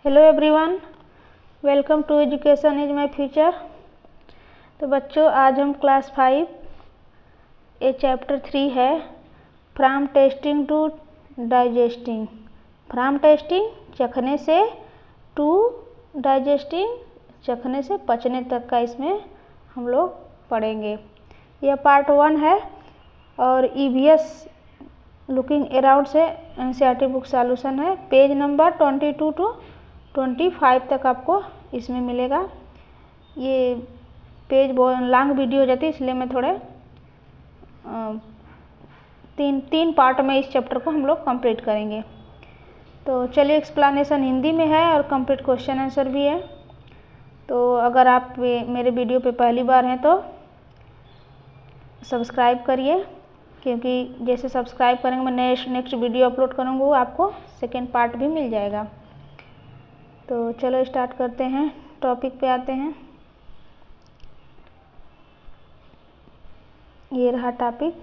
Hello everyone, welcome to education is my future. तो बच्चों, आज हम क्लास 5 चैप्टर 3 है from tasting to digesting. From tasting चखने से, टू डाइजेस्टिंग चखने से पचने तक का इसमें हम लोग पढ़ेंगे। यह पार्ट 1 है और ईवीएस लुकिंग अराउंड से एनसीईआरटी बुक सॉल्यूशन है। पेज नंबर 22 टू 25 तक आपको इसमें मिलेगा। ये पेज बहुत लॉन्ग वीडियो हो जाती है, इसलिए मैं थोड़े तीन पार्ट में इस चैप्टर को हम लोग कंप्लीट करेंगे। तो चलिए, एक्सप्लेनेशन हिंदी में है और कंप्लीट क्वेश्चन आंसर भी है। तो अगर आप मेरे वीडियो पे पहली बार हैं तो सब्सक्राइब करिए, क्योंकि जैसे सब्सक्राइब करेंगे मैं नेक्स्ट वीडियो अपलोड करूँगा, वो आपको सेकेंड पार्ट भी मिल जाएगा। तो चलो स्टार्ट करते हैं, टॉपिक पे आते हैं। ये रहा topic,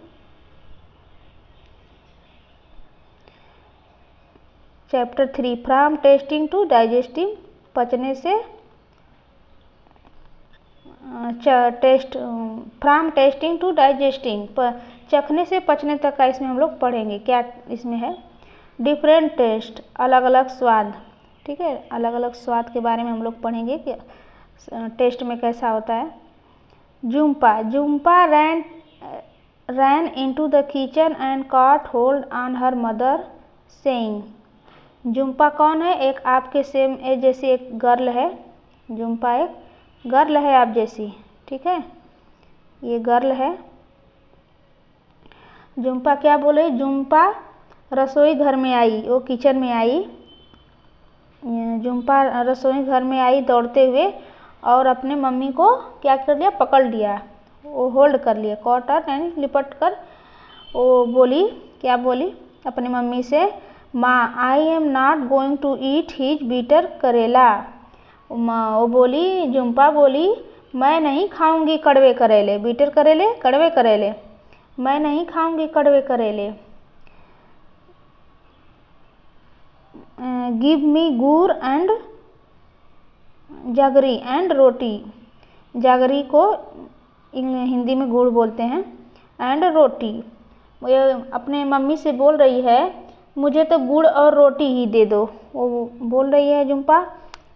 chapter 3 from tasting to digesting. पचने से फ्रॉम टेस्टिंग टू डाइजेस्टिंग, चखने से पचने तक का इसमें हम लोग पढ़ेंगे। क्या इसमें है? डिफरेंट टेस्ट, अलग अलग स्वाद। ठीक है, अलग अलग स्वाद के बारे में हम लोग पढ़ेंगे कि टेस्ट में कैसा होता है। Jhumpa ran into the kitchen and cot hold on her mother saying. Jhumpa कौन है? एक आपके सेम एज जैसी एक गर्ल है। जुम्पा एक गर्ल है आप जैसी, ठीक है, ये गर्ल है। जुम्पा क्या बोले? जुम्पा रसोई घर में आई, वो किचन में आई। जुम्पा रसोई घर में आई दौड़ते हुए और अपने मम्मी को क्या कर लिया? पकड़ लिया, वो होल्ड कर लिया, कॉटर यानी लिपट कर। वो बोली, क्या बोली अपनी मम्मी से? माँ, I am not going to eat his bitter karela. वो बोली, जुम्पा बोली, मैं नहीं खाऊंगी कड़वे करेले। बीटर करेले, कड़वे करेले, मैं नहीं खाऊंगी कड़वे करेले। गिव मी गुड़ एंड जागरी एंड रोटी। जागरी को हिंदी में गुड़ बोलते हैं, एंड रोटी। वो अपने मम्मी से बोल रही है, मुझे तो गुड़ और रोटी ही दे दो। वो बोल रही है जुम्पा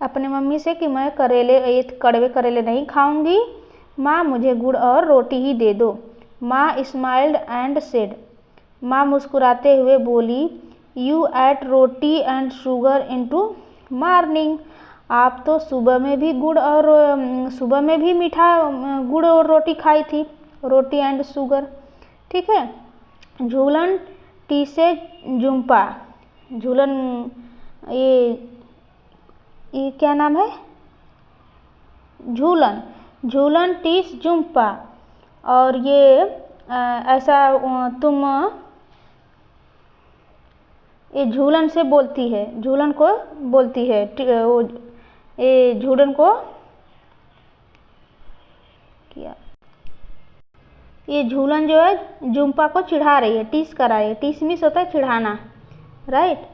अपने मम्मी से कि मैं करेले, ये कड़वे करेले नहीं खाऊंगी, माँ मुझे गुड़ और रोटी ही दे दो। माँ स्माइल्ड एंड सेड, माँ मुस्कुराते हुए बोली, you ate roti and sugar into morning. आप तो सुबह में भी मीठा गुड़ और रोटी खाई थी, रोटी एंड शुगर। ठीक है। झूलन टी से जुम्पा, झूलन, ये क्या नाम है? झूलन टीस जुम्पा। और ये ऐसा तुम, ये झूलन से बोलती है, झूलन को बोलती है, वो ये झूलन को किया, ये झूलन जो है जुम्पा को चिढ़ा रही है, टीस करा रही है। टीस मीन्स होता है चिढ़ाना, राइट।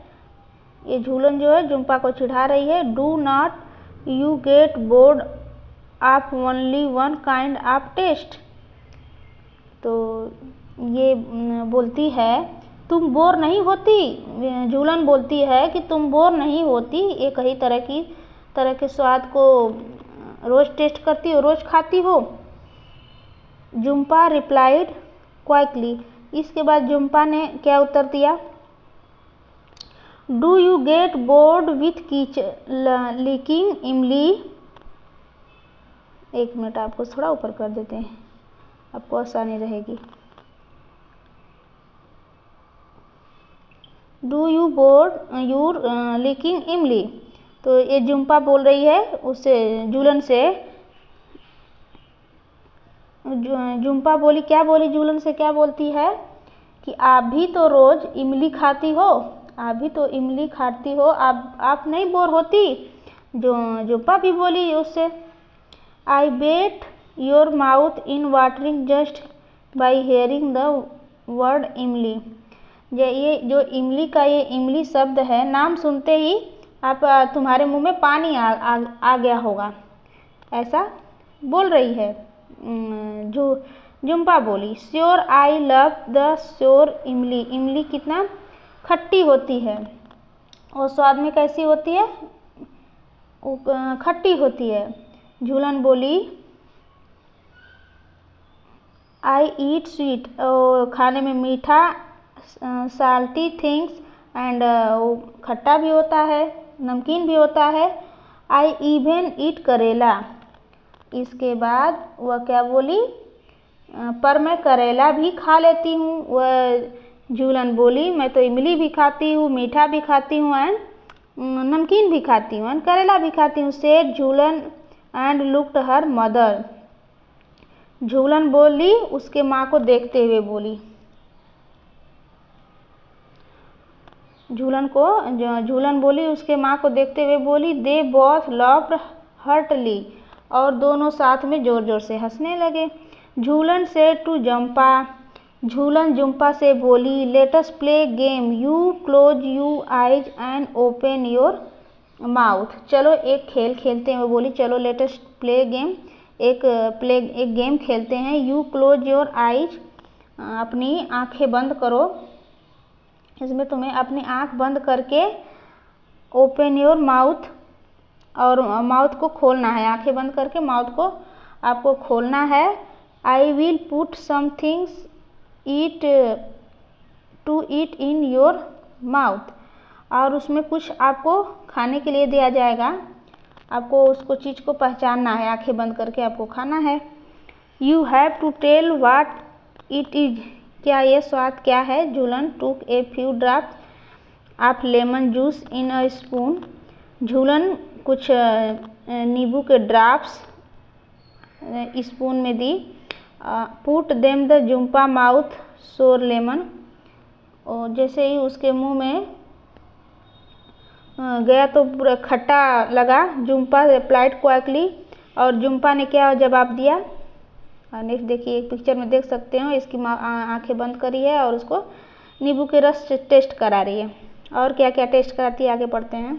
ये झूलन जो है जुम्पा को चिढ़ा रही है। Do not you get bored of only one kind of taste. तो ये बोलती है, तुम बोर नहीं होती। झूलन बोलती है कि तुम बोर नहीं होती, एक ही तरह के स्वाद को रोज टेस्ट करती हो, रोज खाती हो। Jhumpa replied Quickly. इसके बाद जुम्पा ने क्या उत्तर दिया? Do you get board with leaking इमली। एक मिनट, आपको थोड़ा ऊपर कर देते हैं, आपको आसानी रहेगी। Do you bored your licking imli. तो ये जुम्पा बोल रही है उससे, झूलन से। जुम्पा बोली, क्या बोली? झूलन से क्या बोलती है कि आप भी तो रोज इमली खाती हो, आप भी तो इमली खाती हो, आप नहीं बोर होती? जुम्पा भी बोली उससे, I bet your mouth in watering just by hearing the word imli. ये जो इमली का ये इमली शब्द है, नाम सुनते ही आप तुम्हारे मुंह में पानी आ गया होगा, ऐसा बोल रही है। जुम्पा बोली sure I love the sure इमली। इमली कितना खट्टी होती है और स्वाद में कैसी होती है, खट्टी होती है। झूलन बोली आई ईट स्वीट, खाने में मीठा, साल्टी थिंग्स एंड खट्टा भी होता है, नमकीन भी होता है। आई इवन ईट करेला। इसके बाद वह क्या बोली, पर मैं करेला भी खा लेती हूँ। वह झूलन बोली मैं तो इमली भी खाती हूँ, मीठा भी खाती हूँ एंड नमकीन भी खाती हूँ एंड करेला भी खाती हूँ। Said Jhulan and looked her mother. Jhulan बोली उसके माँ को देखते हुए बोली। झूलन बोली उसके माँ को देखते हुए बोली दे बोथ लव्ड हर्टली। और दोनों साथ में जोर जोर से हंसने लगे। झूलन से टू जम्पा। झूलन जुम्पा से बोली let us play game, you close you eyes and open your mouth. चलो एक खेल खेलते हैं। वो बोली चलो लेट अस प्ले गेम, एक गेम खेलते हैं। यू क्लोज योर आइज, अपनी आंखें बंद करो। इसमें तुम्हें अपनी आंख बंद करके ओपन योर माउथ, और माउथ को खोलना है। आंखें बंद करके माउथ को आपको खोलना है। I will put some things to eat in your mouth. और उसमें कुछ आपको खाने के लिए दिया जाएगा। आपको उसको चीज़ को पहचानना है, आंखें बंद करके आपको खाना है। You have to tell what it is. क्या ये स्वाद क्या है। Jhulan took a few drops of lemon juice in a spoon. Jhulan कुछ नींबू के ड्रॉप्स स्पून में दी। Put them the Jumpa mouth sour lemon. और जैसे ही उसके मुंह में गया तो पूरा खट्टा लगा। Jhumpa replied Quickly. और जुम्पा ने क्या जवाब दिया। नेक्स्ट देखिए, एक पिक्चर में देख सकते हो, इसकी आंखें बंद करी है और उसको नींबू के रस टेस्ट करा रही है। और क्या क्या टेस्ट कराती है आगे पढ़ते हैं।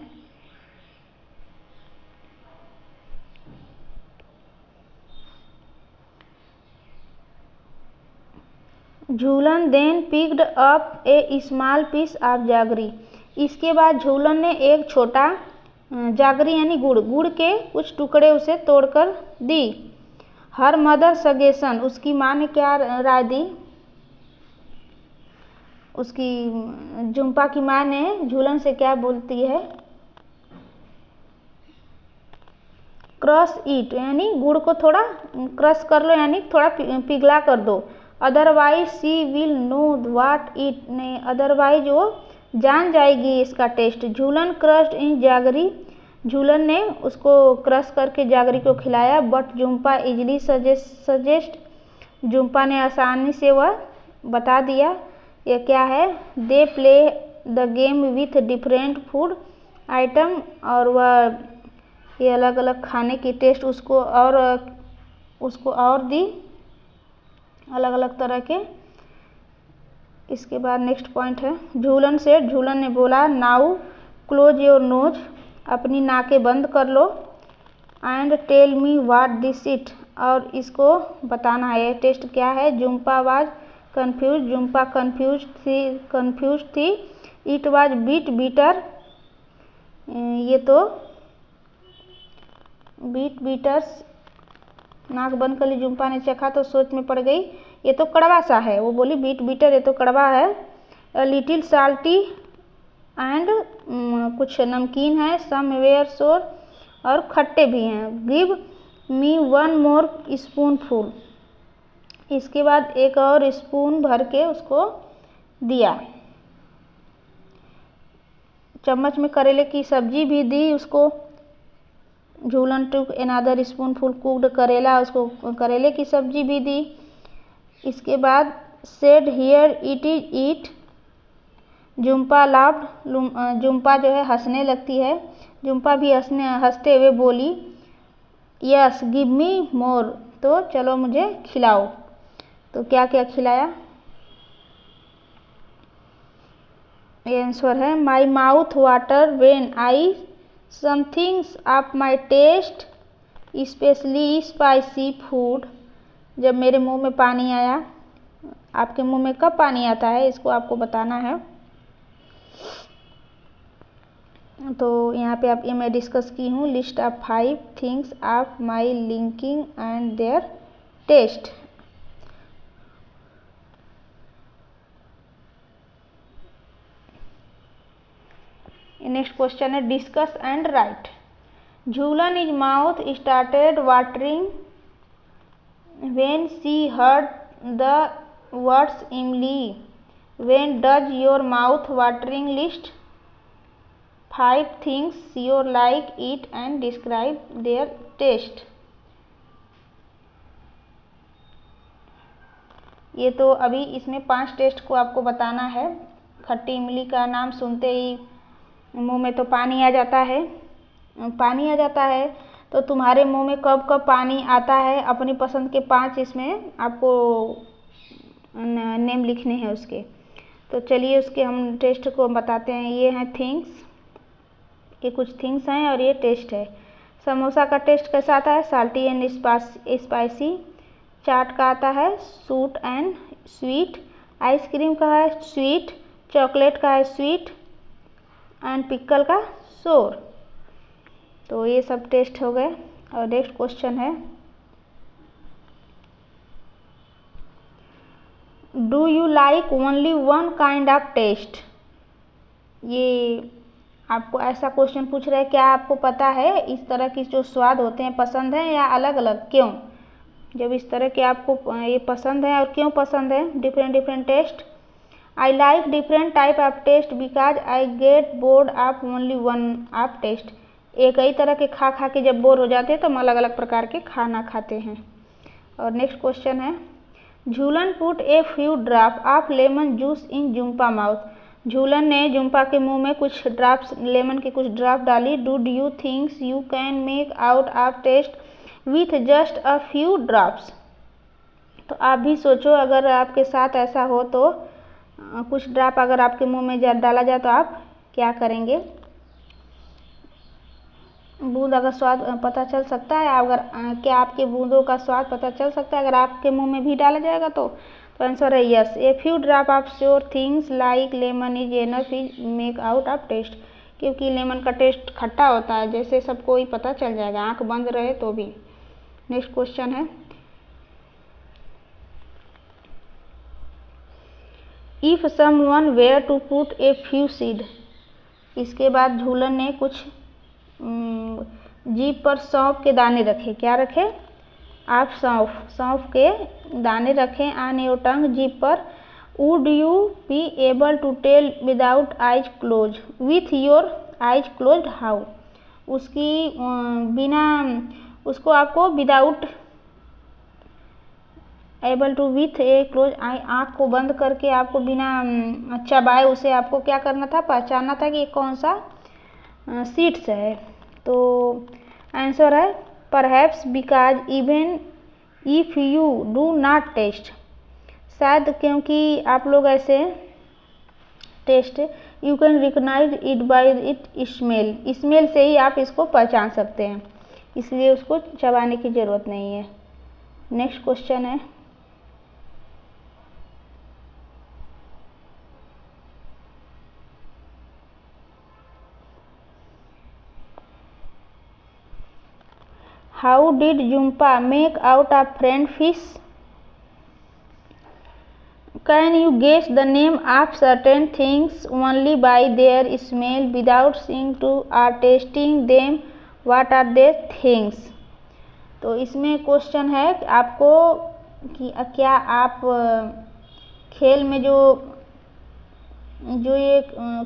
Jhulan then picked up a small piece of jaggery. इसके बाद झूलन ने एक छोटा जागरी यानी गुड़ के कुछ टुकड़े उसे तोड़कर दी। हर मदर सजेशन, उसकी माँ ने क्या राय दी। उसकी जुम्पा की माँ ने झूलन से क्या बोलती है, क्रश इट, यानी गुड़ को थोड़ा क्रश कर लो, यानी थोड़ा पिघला कर दो। Otherwise she will know what it, ने अदरवाइज वो जान जाएगी इसका टेस्ट। झूलन क्रश्ड इन जागरी। झूलन ने उसको क्रश करके जागरी को खिलाया। But Jhumpa easily suggest, Jhumpa ने आसानी से वह बता दिया ये क्या है। They play the game with different food item. और वह ये अलग अलग खाने की टेस्ट उसको और दी, अलग अलग तरह के। इसके बाद नेक्स्ट पॉइंट है झूलन ने बोला नाउ क्लोज योर नोज, अपनी नाकें बंद कर लो। And tell me what this it, और इसको बताना है ये टेस्ट क्या है। Jumpa was confuse, Jumpa confuse थी। इट वाज बीट बीटर, ये तो बीटर्स। नाक बंद कर ली जुम्पा ने, चखा तो सोच में पड़ गई, ये तो कड़वा सा है। वो बोली बीट बीटर, ये तो कड़वा है। लिटिल साल्टी एंड कुछ नमकीन है। सम वेयर सोर, और खट्टे भी हैं। Give me one more spoon full, इसके बाद एक और स्पून भर के उसको दिया। चम्मच में करेले की सब्जी भी दी उसको। Jhulan took another spoonful cooked karela, उसको करेले की सब्जी भी दी। इसके बाद said here it is eat. Jumpa laughed, Jumpa जो है हंसने लगती है। जुम्पा भी हंसते हुए बोली यस गिव मी मोर, तो चलो मुझे खिलाओ। तो क्या क्या खिलाया, ये आंसर है। My mouth water when I some things of my taste specially spicy food. जब मेरे मुंह में पानी आया, आपके मुंह में कब पानी आता है इसको आपको बताना है। तो यहाँ पे आप ये मैं डिस्कस की हूँ, list of 5 things of my liking and their taste. Next question है discuss and write. Jhulan is mouth started watering when she heard the words imli. When does your mouth watering list 5 things you like it and describe their taste। ये तो अभी इसमें 5 test को आपको बताना है। खट्टी इमली का नाम सुनते ही मुंह में तो पानी आ जाता है। पानी आ जाता है तो तुम्हारे मुंह में कब कब पानी आता है, अपनी पसंद के 5 इसमें आपको नेम लिखने हैं उसके। तो चलिए उसके हम टेस्ट को बताते हैं। ये हैं थिंग्स, ये कुछ थिंग्स हैं और ये टेस्ट है। समोसा का टेस्ट कैसा आता है? Salty and spicy. चाट का आता है सूट एंड स्वीट। आइसक्रीम का है स्वीट। चॉकलेट का है स्वीट एंड पिकल का सोर। तो ये सब टेस्ट हो गए। और नेक्स्ट क्वेश्चन है do you like only one kind of taste. ये आपको ऐसा क्वेश्चन पूछ रहा है, क्या आपको पता है इस तरह की जो स्वाद होते हैं पसंद है या अलग अलग, क्यों? जब इस तरह के आपको ये पसंद है और क्यों पसंद है, different taste. I like different type of taste because I get bored of only one of taste. एक ही तरह के खा खा के जब बोर हो जाते हैं तो हम अलग अलग प्रकार के खाना खाते हैं। और नेक्स्ट क्वेश्चन है Jhulan put a few drop of lemon juice in Jumpa mouth. Jhulan ने जुम्पा के मुंह में कुछ ड्रॉप्स, लेमन के कुछ ड्रॉप डाली। Do you thinks you can make out of taste with just a few drops. तो आप भी सोचो, अगर आपके साथ ऐसा हो तो कुछ ड्रॉप अगर आपके मुंह में डाला जाए तो आप क्या करेंगे? बूंद अगर स्वाद पता चल सकता है, अगर क्या आपके बूंदों का स्वाद पता चल सकता है अगर आपके मुंह में भी डाला जाएगा तो आंसर है yes. A few drop of sure things like lemon is enough is make out of taste. क्योंकि लेमन का टेस्ट खट्टा होता है, जैसे सबको ही पता चल जाएगा, आंख बंद रहे तो भी। नेक्स्ट क्वेश्चन है if someone were to put a few seed. इसके बाद झूलन ने कुछ जीभ पर सौंफ के दाने रखे। क्या रखे? आप सौंफ के दाने रखें ऑन योर टंग, जीभ पर। Would you be able to tell without eyes close with your eyes close how. उसकी बिना, उसको आपको without able to with a close eye, आँख को बंद करके आपको बिना चबाए उसे आपको क्या करना था? पहचानना था कि ये कौन सा सीड्स है। तो आंसर है perhaps because even if you do not taste. शायद क्योंकि आप लोग ऐसे taste you can recognise it by it smell. Smell से ही आप इसको पहचान सकते हैं, इसलिए उसको चबाने की ज़रूरत नहीं है। नेक्स्ट क्वेश्चन है how did Jumpa make out of friend fish. Can you guess the name of certain things only by their smell without seeing to are tasting them, what are they things. तो इसमें question है आपको कि क्या आप खेल में जो ये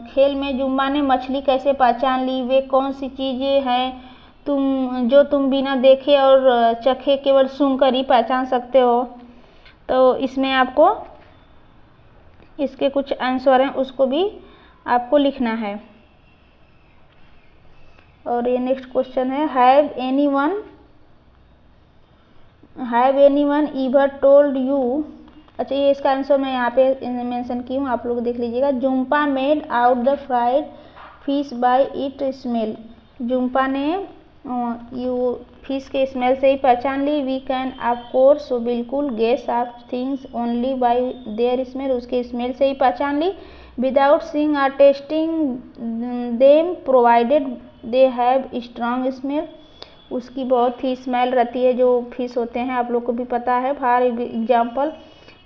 खेल में जुम्बा ने मछली कैसे पहचान ली, वे कौन सी चीज़ें हैं तुम बिना देखे और चखे केवल सूंघकर ही पहचान सकते हो। तो इसमें आपको इसके कुछ आंसर हैं उसको भी आपको लिखना है। और ये नेक्स्ट क्वेश्चन है have anyone ever told you. अच्छा, ये इसका आंसर मैं यहाँ पे मेंशन की हूँ, आप लोग देख लीजिएगा। Jumpa made out the fried fish by it smell. Jumpa ने यू फिश के स्मेल से ही पहचान ली। वी कैन ऑफ कोर्स, सो बिल्कुल, guess of things only by their smell, उसके स्मेल से ही पहचान ली। विदाउट सीइंग और tasting them provided they have strong smell, उसकी बहुत ही स्मेल रहती है जो फिश होते हैं, आप लोग को भी पता है। फॉर एग्जाम्पल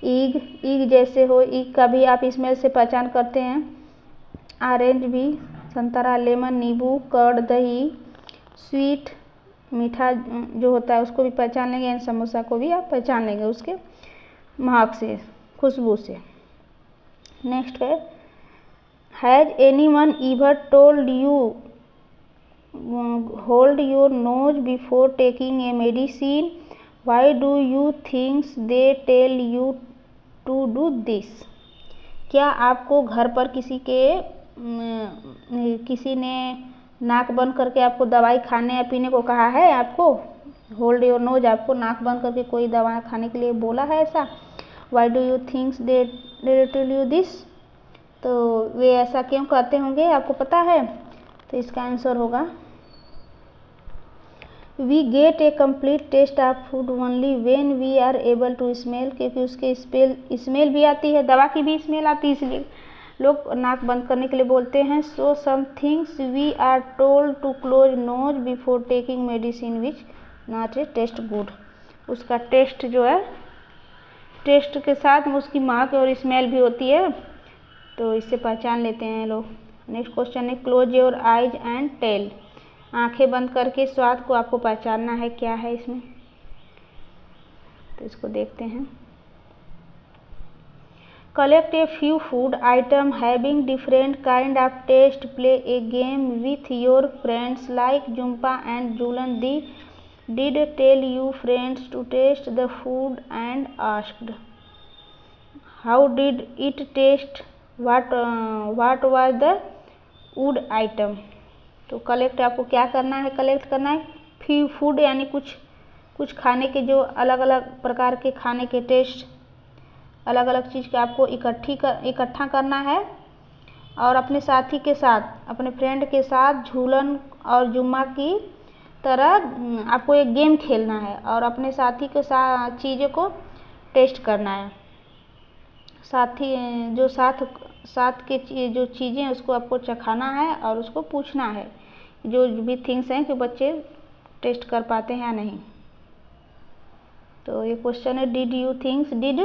ईग जैसे हो, ईग का भी आप स्मेल से पहचान करते हैं। ऑरेंज भी, संतरा, लेमन, नींबू, कर्ड, दही, स्वीट मीठा जो होता है उसको भी पहचान लेंगे। एंड समोसा को भी आप पहचान लेंगे उसके महक से, खुशबू से। नेक्स्ट है, has anyone ever told you hold your nose before taking a medicine, why do you thinks they tell you to do this? क्या आपको घर पर किसी ने नाक बंद करके आपको दवाई खाने या पीने को कहा है? आपको होल्ड योर नोज, आपको नाक बंद करके कोई दवा खाने के लिए बोला है ऐसा? Why do you thinks they tell you this? तो वे ऐसा क्यों कहते होंगे, आपको पता है? तो इसका आंसर होगा we get a complete taste of food only when we are able to smell, क्योंकि उसके स्मेल भी आती है, दवा की भी स्मेल आती है, इसलिए लोग नाक बंद करने के लिए बोलते हैं। So some things we are told to close nose before taking medicine which not a taste good, उसका टेस्ट जो है, टेस्ट के साथ उसकी महक और स्मेल भी होती है, तो इससे पहचान लेते हैं लोग। नेक्स्ट क्वेश्चन है, close your eyes and tell, आंखें बंद करके स्वाद को आपको पहचानना है, क्या है इसमें? तो इसको देखते हैं। Collect a few food item having different kind of taste. Play a game with your friends like Jumpa and Julan. Did tell you friends to taste the food and asked, how did it taste? What was the food item? तो collect आपको क्या करना है, collect करना है few food, यानी कुछ खाने के जो अलग अलग प्रकार के खाने के टेस्ट, अलग अलग चीज़ का आपको इकट्ठा करना है, और अपने साथी के साथ, अपने फ्रेंड के साथ झूलन और जुम्मा की तरह आपको एक गेम खेलना है और अपने साथी के साथ चीज़ों को टेस्ट करना है। साथी जो साथ के जो चीज़ें उसको आपको चखाना है और उसको पूछना है जो भी थिंग्स हैं कि बच्चे टेस्ट कर पाते हैं या नहीं। तो ये क्वेश्चन है, डिड यू थिंक्स, डिड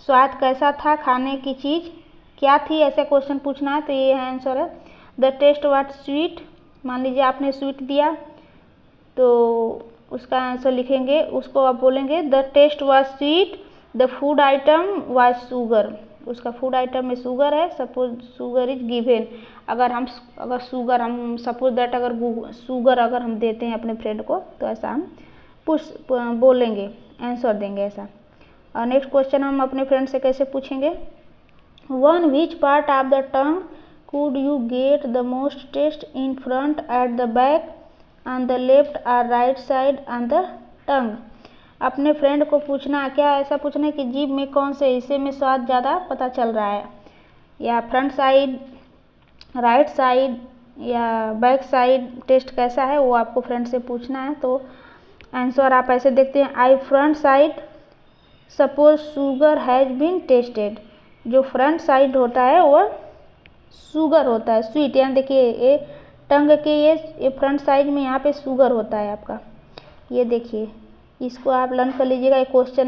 स्वाद कैसा था, खाने की चीज़ क्या थी, ऐसे क्वेश्चन पूछना है। तो ये है आंसर है, द टेस्ट वाट स्वीट, मान लीजिए आपने स्वीट दिया तो उसका आंसर लिखेंगे, उसको आप बोलेंगे the taste was sweet, the food item was sugar, उसका फूड आइटम में शुगर है, सपोज शुगर इज गिवन, अगर शुगर हम सपोज दैट अगर शुगर अगर हम देते हैं अपने फ्रेंड को तो ऐसा हम बोलेंगे, आंसर देंगे ऐसा। और नेक्स्ट क्वेश्चन हम अपने फ्रेंड से कैसे पूछेंगे, one which part of the tongue could you get the most taste, in front, at the back, on the left और right side on the tongue. अपने फ्रेंड को पूछना, क्या ऐसा पूछना है कि जीभ में कौन से हिस्से में स्वाद ज़्यादा पता चल रहा है, या फ्रंट साइड, राइट साइड या बैक साइड टेस्ट कैसा है, वो आपको फ्रेंड से पूछना है। तो आंसर आप ऐसे देखते हैं, I front side suppose sugar has been tasted, जो फ्रंट साइड होता है वो शुगर होता है, स्वीट, यहाँ देखिए ये टंग के ये फ्रंट साइड में यहाँ पे शुगर होता है आपका, ये देखिए, इसको आप लर्न कर लीजिएगा। एक क्वेश्चन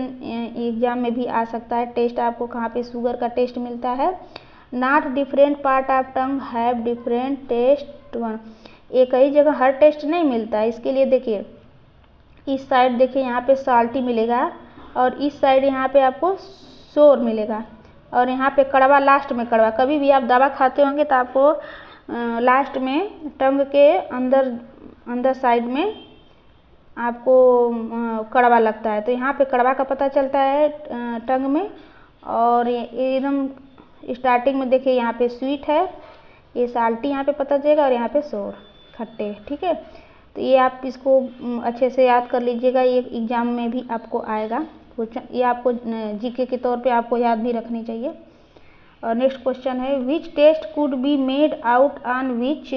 एग्जाम में भी आ सकता है, टेस्ट आपको कहाँ पे शुगर का टेस्ट मिलता है। Not different part of tongue have different taste one, एक ही जगह हर टेस्ट नहीं मिलता है, इसके लिए देखिए इस साइड देखिए यहाँ पे साल्टी मिलेगा और इस साइड यहाँ पे आपको सोर मिलेगा, और यहाँ पे कड़वा, लास्ट में कड़वा। कभी भी आप दवा खाते होंगे तो आपको लास्ट में टंग के अंदर साइड में आपको कड़वा लगता है, तो यहाँ पे कड़वा का पता चलता है टंग में, और एकदम स्टार्टिंग में देखिए यहाँ पे स्वीट है, ये साल्टी यहाँ पे पता चलेगा, और यहाँ पे सोर, खट्टे, ठीक है। तो ये आप इसको अच्छे से याद कर लीजिएगा, ये एग्जाम में भी आपको आएगा, ये आपको जीके के तौर पे आपको याद भी रखनी चाहिए। और नेक्स्ट क्वेश्चन है, which taste could be made out on which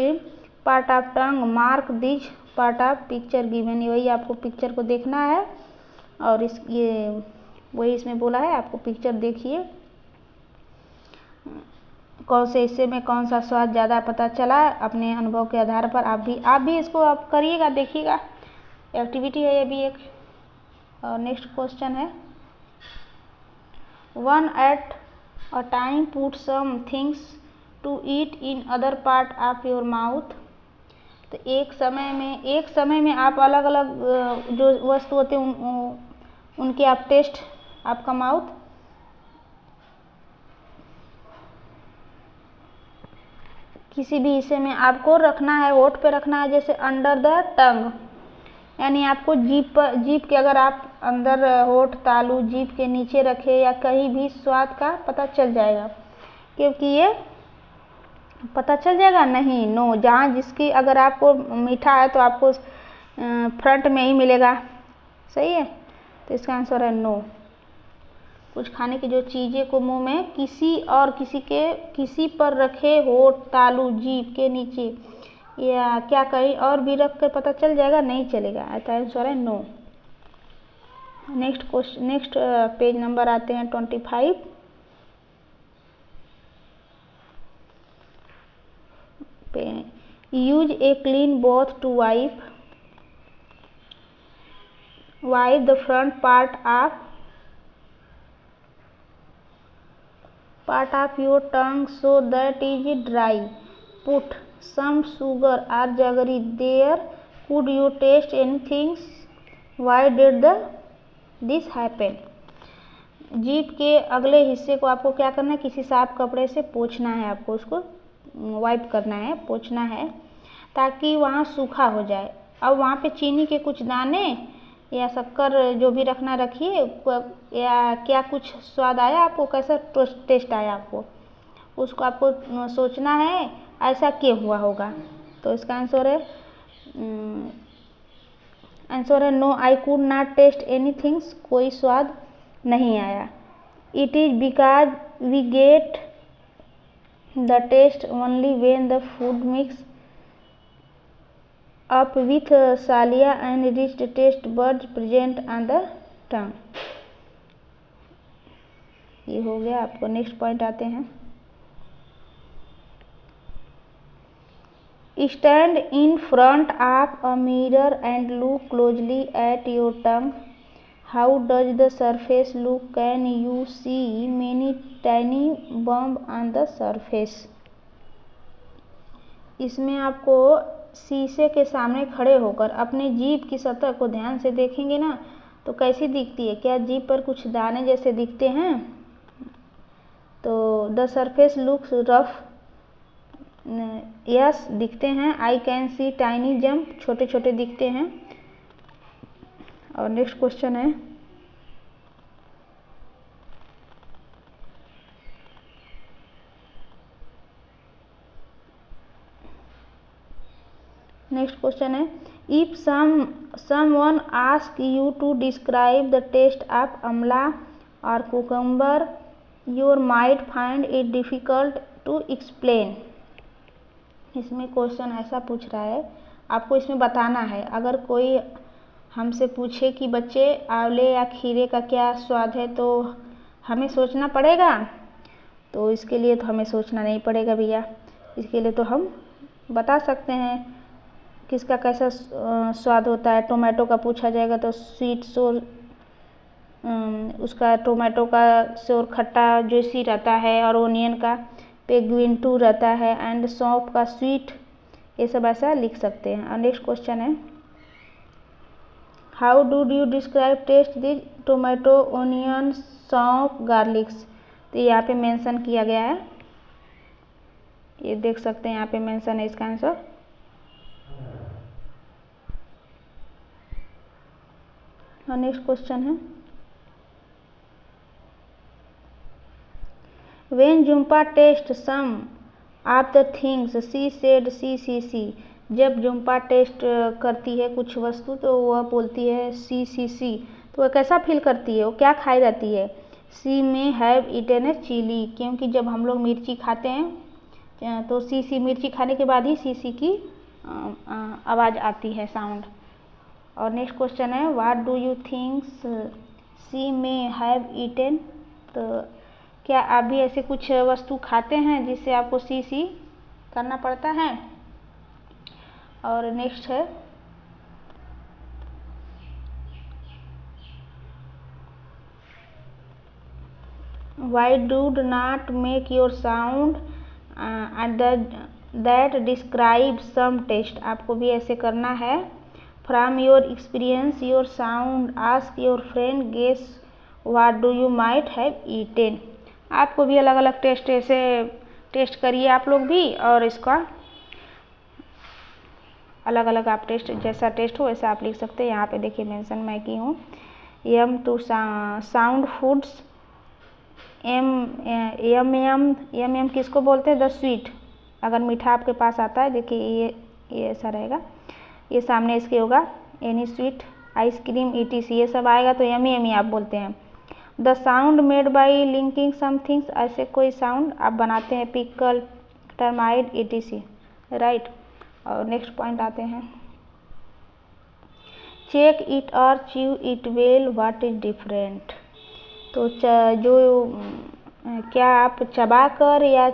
part of tongue, mark this part of picture given. वही आपको पिक्चर को देखना है और ये वही इसमें बोला है, आपको पिक्चर देखिए कौन से हिस्से में कौन सा स्वाद ज़्यादा पता चला। अपने अनुभव के आधार पर आप भी इसको आप करिएगा, देखिएगा। एक्टिविटी है ये भी एक। और नेक्स्ट क्वेश्चन है, one at a time put some things to eat in other part of your mouth. तो एक समय में आप अलग अलग जो वस्तु होते हैं उनके आप टेस्ट, आपका माउथ किसी भी हिस्से में आपको रखना है, होठ पे रखना है, जैसे अंडर द टंग, यानी आपको जीभ के अगर आप अंदर होठ तालू जीभ के नीचे रखे या कहीं भी स्वाद का पता चल जाएगा, क्योंकि ये पता चल जाएगा नहीं, नो। जहाँ जिसकी अगर आपको मीठा है तो आपको फ्रंट में ही मिलेगा, सही है। तो इसका आंसर है नो। कुछ खाने की जो चीज़ें को मुंह में किसी पर रखे होठ तालू जीभ के नीचे या क्या कहीं और भी रख कर पता चल जाएगा, नहीं चलेगा। आंसर है नो। नेक्स्ट पेज नंबर आते हैं 25। Use a clean both to wipe the front part of your tongue so that is dry. Put some sugar or jaggery there. Could you taste anything? Why did this happen? जीभ के अगले हिस्से को आपको क्या करना है, किसी साफ कपड़े से पोंछना है, आपको उसको वाइप करना है, पोंछना है, ताकि वहाँ सूखा हो जाए। अब वहाँ पे चीनी के कुछ दाने या शक्कर जो भी रखना रखिए, या क्या कुछ स्वाद आया आपको, कैसा टेस्ट आया आपको, उसको आपको सोचना है ऐसा क्यों हुआ होगा। तो इसका आंसर है no, I could not taste anything, कोई स्वाद नहीं आया। It is because we get the taste only when the food mix up with salia and rich taste buds present on the tongue। ये हो गया। आपको नेक्स्ट पॉइंट आते हैं, stand in front of a mirror and look closely at your tongue. How does the surface look? Can you see many tiny बम्ब on the surface? इसमें आपको शीशे के सामने खड़े होकर अपने जीभ की सतह को ध्यान से देखेंगे ना, तो कैसी दिखती है? क्या जीभ पर कुछ दाने जैसे दिखते हैं? तो the surface looks rough, yes दिखते हैं। I can see tiny jump, छोटे छोटे दिखते हैं। और नेक्स्ट क्वेश्चन है, if someone ask you to describe the taste of amla or cucumber, you might find it difficult to explain। इसमें question ऐसा पूछ रहा है, आपको इसमें बताना है। अगर कोई हमसे पूछे कि बच्चे आंवले या खीरे का क्या स्वाद है, तो हमें सोचना पड़ेगा। तो इसके लिए तो हमें सोचना नहीं पड़ेगा भैया, इसके लिए तो हम बता सकते हैं किसका कैसा स्वाद होता है। टोमेटो का पूछा जाएगा तो स्वीट सोर, उसका टोमेटो का सोर खट्टा जूसी रहता है, और ओनियन का पेग्विंटू रहता है, एंड सौंफ का स्वीट, ये सब ऐसा लिख सकते हैं। और नेक्स्ट क्वेश्चन है, how do you describe taste this tomato onion saunf garlics? तो यहाँ पे मेंशन किया गया है, ये देख सकते हैं, यहाँ पे मेंशन है इसका आंसर। और नेक्स्ट क्वेश्चन है, when Jumpa taste some of the things she said see. जब जुम्पा टेस्ट करती है कुछ वस्तु तो वह बोलती है सी। तो वह कैसा फील करती है, वो क्या खाई रहती है? सी में हैव ईटन ए चिली, क्योंकि जब हम लोग मिर्ची खाते हैं तो सी मिर्ची खाने के बाद ही सी की आवाज़ आती है, साउंड। और नेक्स्ट क्वेश्चन है what do you thinks she may have eaten. तो क्या आप भी ऐसे कुछ वस्तु खाते हैं जिससे आपको सी करना पड़ता है। और नेक्स्ट है why do not make your sound and that describe some text। आपको भी ऐसे करना है। from your experience your sound ask your friend guess what do you might have eaten। आपको भी अलग अलग टेस्ट ऐसे टेस्ट करिए आप लोग भी, और इसका अलग अलग आप टेस्ट, जैसा टेस्ट हो वैसा आप लिख सकते हैं। यहाँ पे देखिए मेंशन मैं की हूँ। यम टू साउंड फूड्स, यम किसको बोलते हैं, द स्वीट। अगर मीठा आपके पास आता है, देखिए ये ऐसा रहेगा, ये सामने इसके होगा एनी स्वीट, आइसक्रीम, ETC, ये सब आएगा तो यमी आप बोलते हैं। The sound made by linking somethings, ऐसे कोई साउंड आप बनाते हैं, पिकल, टर्माइड, ETC, राइट। और नेक्स्ट पॉइंट आते हैं, चेक इट और chew it well what is different. तो जो क्या आप चबा कर या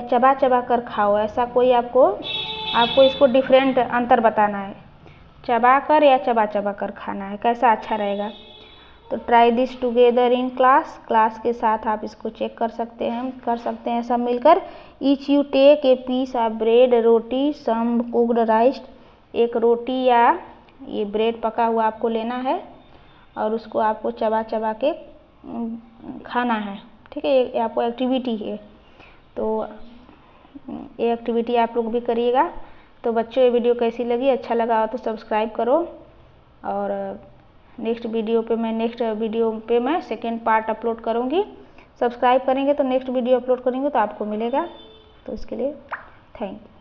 चबा कर खाओ, ऐसा कोई आपको इसको डिफरेंट अंतर बताना है। चबा कर या चबा कर खाना है, कैसा अच्छा रहेगा। तो try this together in class के साथ आप इसको चेक कर सकते हैं सब मिलकर। Each you take a piece of bread, roti, some cooked rice, एक रोटी या ये ब्रेड पका हुआ आपको लेना है और उसको आपको चबा के खाना है, ठीक है। ये आपको एक्टिविटी है, तो ये एक्टिविटी आप लोग भी करिएगा। तो बच्चों ये वीडियो कैसी लगी, अच्छा लगा हो तो सब्सक्राइब करो। और नेक्स्ट वीडियो पे मैं सेकेंड पार्ट अपलोड करूँगी। सब्सक्राइब करेंगे तो नेक्स्ट वीडियो अपलोड करेंगे तो आपको मिलेगा। तो इसके लिए थैंक यू।